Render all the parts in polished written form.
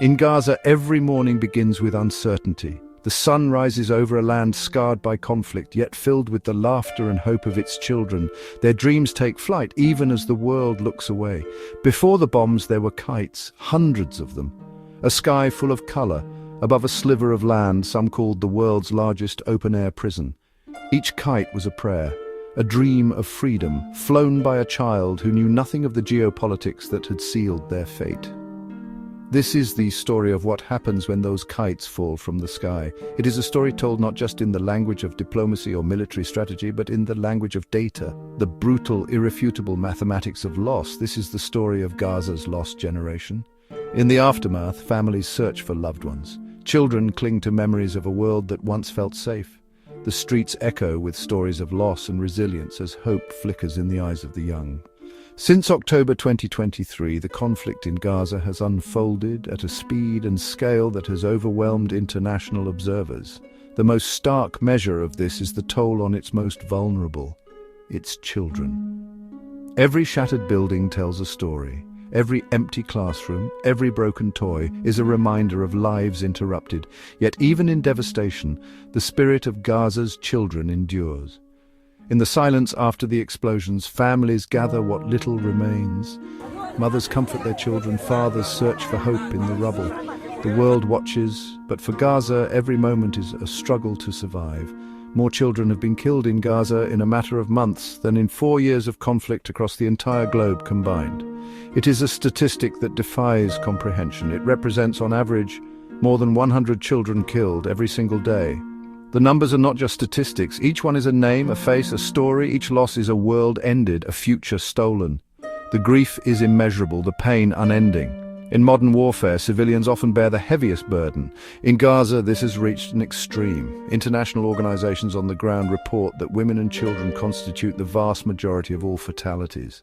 In Gaza, every morning begins with uncertainty. The sun rises over a land scarred by conflict, yet filled with the laughter and hope of its children. Their dreams take flight, even as the world looks away. Before the bombs, there were kites, hundreds of them. A sky full of color, above a sliver of land some called the world's largest open-air prison. Each kite was a prayer, a dream of freedom, flown by a child who knew nothing of the geopolitics that had sealed their fate. This is the story of what happens when those kites fall from the sky. It is a story told not just in the language of diplomacy or military strategy, but in the language of data, the brutal, irrefutable mathematics of loss. This is the story of Gaza's lost generation. In the aftermath, families search for loved ones. Children cling to memories of a world that once felt safe. The streets echo with stories of loss and resilience as hope flickers in the eyes of the young. Since October 2023, the conflict in Gaza has unfolded at a speed and scale that has overwhelmed international observers. The most stark measure of this is the toll on its most vulnerable, its children. Every shattered building tells a story. Every empty classroom, every broken toy is a reminder of lives interrupted. Yet even in devastation, the spirit of Gaza's children endures. In the silence after the explosions, families gather what little remains. Mothers comfort their children, fathers search for hope in the rubble. The world watches, but for Gaza, every moment is a struggle to survive. More children have been killed in Gaza in a matter of months than in 4 years of conflict across the entire globe combined. It is a statistic that defies comprehension. It represents, on average, more than 100 children killed every single day. The numbers are not just statistics. Each one is a name, a face, a story. Each loss is a world ended, a future stolen. The grief is immeasurable, the pain unending. In modern warfare, civilians often bear the heaviest burden. In Gaza, this has reached an extreme. International organizations on the ground report that women and children constitute the vast majority of all fatalities.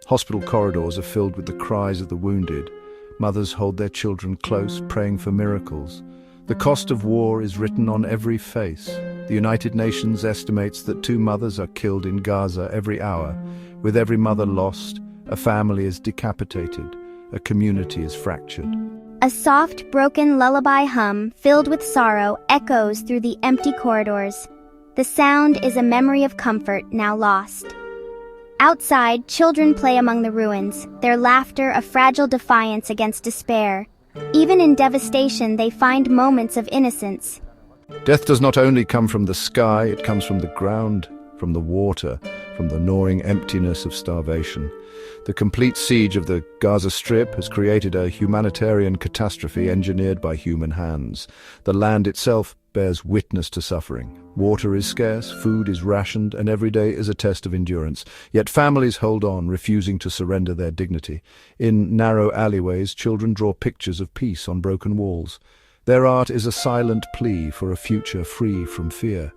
Hospital corridors are filled with the cries of the wounded. Mothers hold their children close, praying for miracles. The cost of war is written on every face. The United Nations estimates that 2 mothers are killed in Gaza every hour. With every mother lost, a family is decapitated. A community is fractured. A soft, broken lullaby hum, filled with sorrow, echoes through the empty corridors. The sound is a memory of comfort now lost. Outside, children play among the ruins, their laughter a fragile defiance against despair. Even in devastation, they find moments of innocence. Death does not only come from the sky, it comes from the ground, from the water, from the gnawing emptiness of starvation. The complete siege of the Gaza Strip has created a humanitarian catastrophe engineered by human hands. The land itself bears witness to suffering. Water is scarce, food is rationed, and every day is a test of endurance. Yet families hold on, refusing to surrender their dignity. In narrow alleyways, children draw pictures of peace on broken walls. Their art is a silent plea for a future free from fear.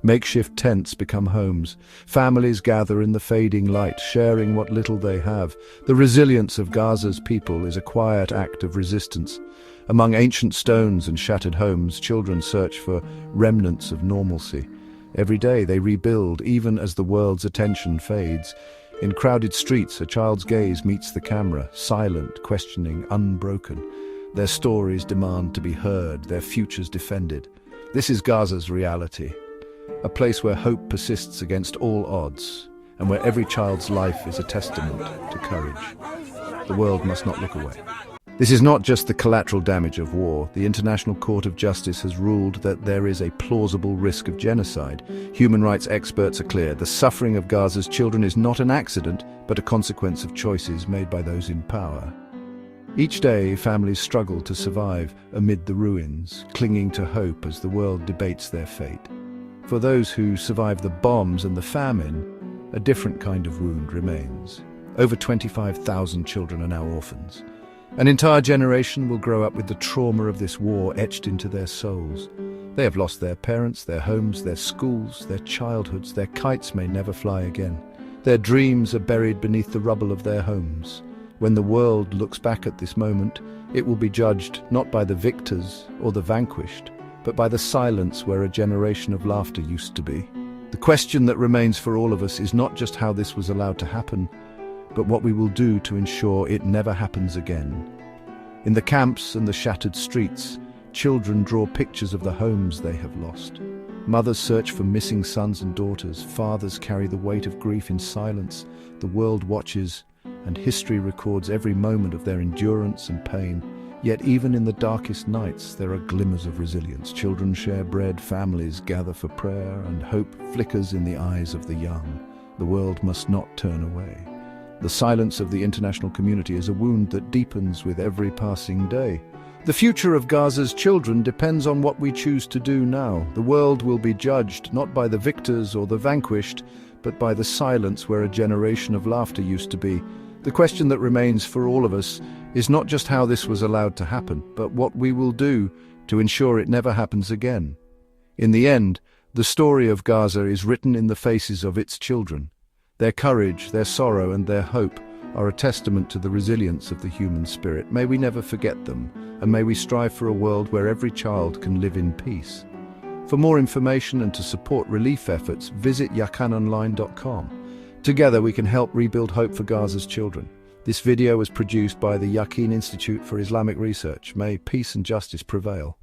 Makeshift tents become homes. Families gather in the fading light, sharing what little they have. The resilience of Gaza's people is a quiet act of resistance. Among ancient stones and shattered homes, children search for remnants of normalcy. Every day they rebuild, even as the world's attention fades. In crowded streets, a child's gaze meets the camera, silent, questioning, unbroken. Their stories demand to be heard, their futures defended. This is Gaza's reality, a place where hope persists against all odds, and where every child's life is a testament to courage. The world must not look away. This is not just the collateral damage of war. The International Court of Justice has ruled that there is a plausible risk of genocide. Human rights experts are clear. The suffering of Gaza's children is not an accident, but a consequence of choices made by those in power. Each day, families struggle to survive amid the ruins, clinging to hope as the world debates their fate. For those who survive the bombs and the famine, a different kind of wound remains. Over 25,000 children are now orphans. An entire generation will grow up with the trauma of this war etched into their souls. They have lost their parents, their homes, their schools, their childhoods. Their kites may never fly again. Their dreams are buried beneath the rubble of their homes. When the world looks back at this moment, it will be judged not by the victors or the vanquished, but by the silence where a generation of laughter used to be. The question that remains for all of us is not just how this was allowed to happen, but what we will do to ensure it never happens again. In the camps and the shattered streets, children draw pictures of the homes they have lost. Mothers search for missing sons and daughters. Fathers carry the weight of grief in silence. The world watches, and history records every moment of their endurance and pain. Yet even in the darkest nights, there are glimmers of resilience. Children share bread, families gather for prayer, and hope flickers in the eyes of the young. The world must not turn away. The silence of the international community is a wound that deepens with every passing day. The future of Gaza's children depends on what we choose to do now. The world will be judged not by the victors or the vanquished, but by the silence where a generation of laughter used to be. The question that remains for all of us is not just how this was allowed to happen, but what we will do to ensure it never happens again. In the end, the story of Gaza is written in the faces of its children. Their courage, their sorrow, and their hope are a testament to the resilience of the human spirit. May we never forget them, and may we strive for a world where every child can live in peace. For more information and to support relief efforts, visit yakanonline.com. Together we can help rebuild hope for Gaza's children. This video was produced by the Yakin Institute for Islamic Research. May peace and justice prevail.